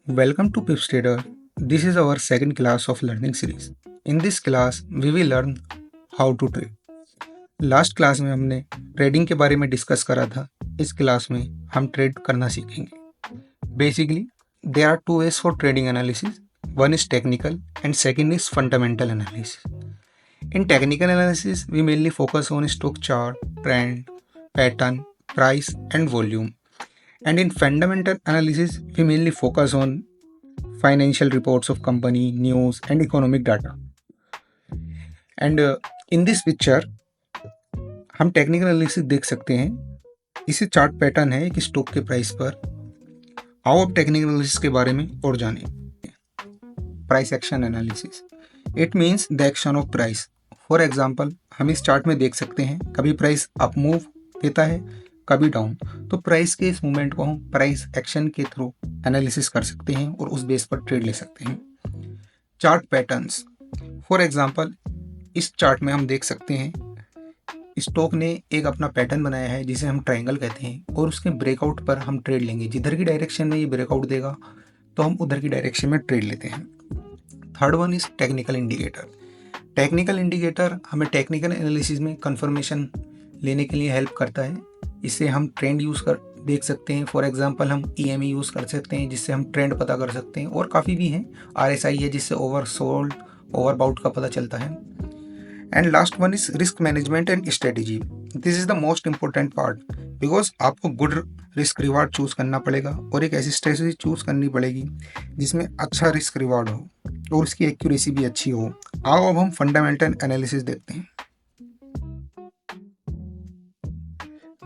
Welcome to Pips Trader. This is our second class of learning series. In this class, we will learn how to trade. Last class में हमने trading के बारे में discuss करा था. इस class में हम ट्रेड करना सीखेंगे. Basically there are two ways for trading analysis. One is technical and second is fundamental analysis. In technical analysis, we mainly focus on stock chart, trend, pattern, price, and volume. And in fundamental analysis, we mainly focus on financial reports of company, news, and economic data. And in this picture, हम technical analysis देख सकते हैं. इसे chart pattern है एक stock के price पर. आओ अब टेक्निकल एनालिसिस के बारे में और जानें. Price action analysis. It means the action of price. For example हम इस चार्ट में देख सकते हैं कभी प्राइस अप मूव देता है, कभी डाउन. तो प्राइस के इस मूवमेंट को हम प्राइस एक्शन के थ्रू एनालिसिस कर सकते हैं और उस बेस पर ट्रेड ले सकते हैं. Chart patterns. फॉर एग्जाम्पल इस चार्ट में हम देख सकते हैं स्टॉक ने एक अपना पैटर्न बनाया है जिसे हम ट्रायंगल कहते हैं और उसके ब्रेकआउट पर हम ट्रेड लेंगे. जिधर की डायरेक्शन में ये ब्रेकआउट देगा तो हम उधर की डायरेक्शन में ट्रेड लेते हैं. Third one is technical indicator. Technical indicator हमें टेक्निकल एनालिसिस में कंफर्मेशन लेने के लिए हेल्प करता है. इससे हम ट्रेंड यूज़ कर देख सकते हैं. फॉर एग्जांपल हम EME यूज़ कर सकते हैं जिससे हम ट्रेंड पता कर सकते हैं और काफ़ी भी हैं. RSI है जिससे ओवरसोल्ड ओवरबाउट का पता चलता है. And last one is risk management and strategy. This is the most important part because आपको गुड रिस्क रिवार्ड चूज़ करना पड़ेगा और एक ऐसी स्ट्रेटेजी चूज़ करनी पड़ेगी जिसमें अच्छा रिस्क रिवार्ड हो और उसकी एक्यूरेसी भी अच्छी हो. आओ अब हम फंडामेंटल एनालिसिस देखते हैं.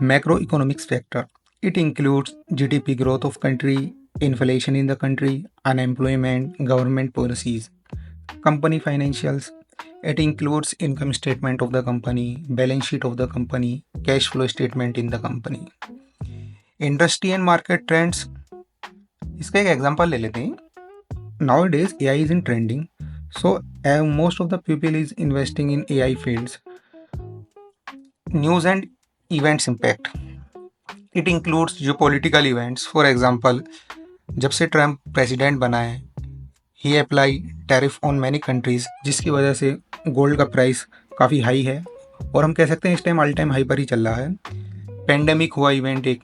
Macro economics factor. It includes GDP growth of country, inflation in the country, unemployment, government policies, company financials. It includes income statement of the company, balance sheet of the company, cash flow statement in the company. Industry and market trends. इसका एक example ले लेते हैं. Nowadays AI is in trending, so most of the people is investing in AI fields. News and events impact. It includes geopolitical events. For example, जब से Trump president बना है ही apply tariff on many countries जिसकी वजह से gold का price काफ़ी हाई है और हम कह सकते हैं इस टाइम ऑल टाइम हाई पर ही चल रहा है. पेंडेमिक हुआ इवेंट एक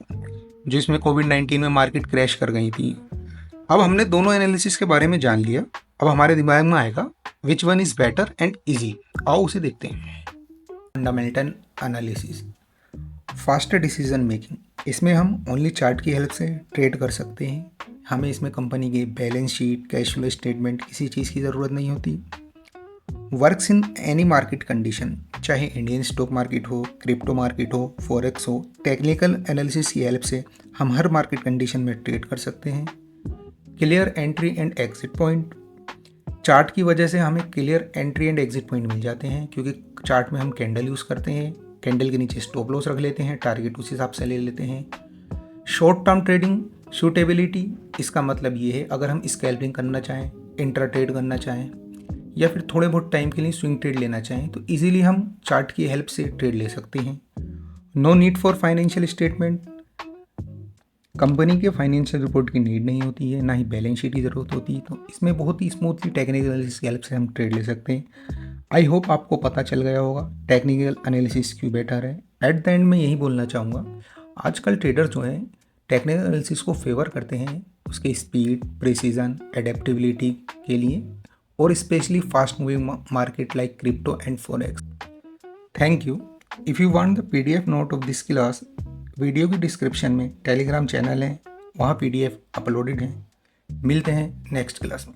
जिसमें कोविड-19 में मार्केट क्रैश कर गई थी. अब हमने दोनों एनालिसिस के बारे में जान लिया. अब हमारे दिमाग में आएगा which one is better and easy. आओ उसे देखते हैं. Fundamental analysis. Faster decision making. इसमें हम ओनली चार्ट की हेल्प से ट्रेड कर सकते हैं. हमें इसमें कंपनी के balance sheet, cash flow statement किसी चीज़ की ज़रूरत नहीं होती. Works in any market condition, चाहे इंडियन स्टॉक मार्केट हो, क्रिप्टो मार्केट हो, फॉरेक्स हो. टेक्निकल एनालिसिस की हेल्प से हम हर मार्केट कंडीशन में ट्रेड कर सकते हैं. Clear entry and exit point. Chart की वजह से हमें clear entry and exit point मिल जाते हैं क्योंकि चार्ट में हम कैंडल यूज़ करते हैं. कैंडल के नीचे स्टॉप लॉस रख लेते हैं, टारगेट उस हिसाब से ले लेते हैं. Short term trading suitability. इसका मतलब ये है अगर हम स्कैल्पिंग करना चाहें, इंट्रा ट्रेड करना चाहें या फिर थोड़े बहुत टाइम के लिए स्विंग ट्रेड लेना चाहें तो इजीली हम चार्ट की हेल्प से ट्रेड ले सकते हैं. No need for financial statement. Company के फाइनेंशियल रिपोर्ट की नीड नहीं होती है, ना ही बैलेंस शीट की ज़रूरत होती है. तो इसमें बहुत ही स्मूथली टेक्निकल एनालिसिस की हेल्प से हम ट्रेड ले सकते हैं. आई होप आपको पता चल गया होगा टेक्निकल एनालिसिस क्यों बेटर है. एट द एंड मैं यही बोलना चाहूँगा आजकल ट्रेडर जो हैं टेक्निकल एनालिसिस को फेवर करते हैं उसके स्पीड, प्रिसीजन, एडेप्टेबिलिटी के लिए और specially fast moving market like crypto and forex. Thank you. If you want the PDF note of this class, video की डिस्क्रिप्शन में टेलीग्राम चैनल है, वहाँ PDF अपलोडेड है. मिलते हैं नेक्स्ट क्लास में.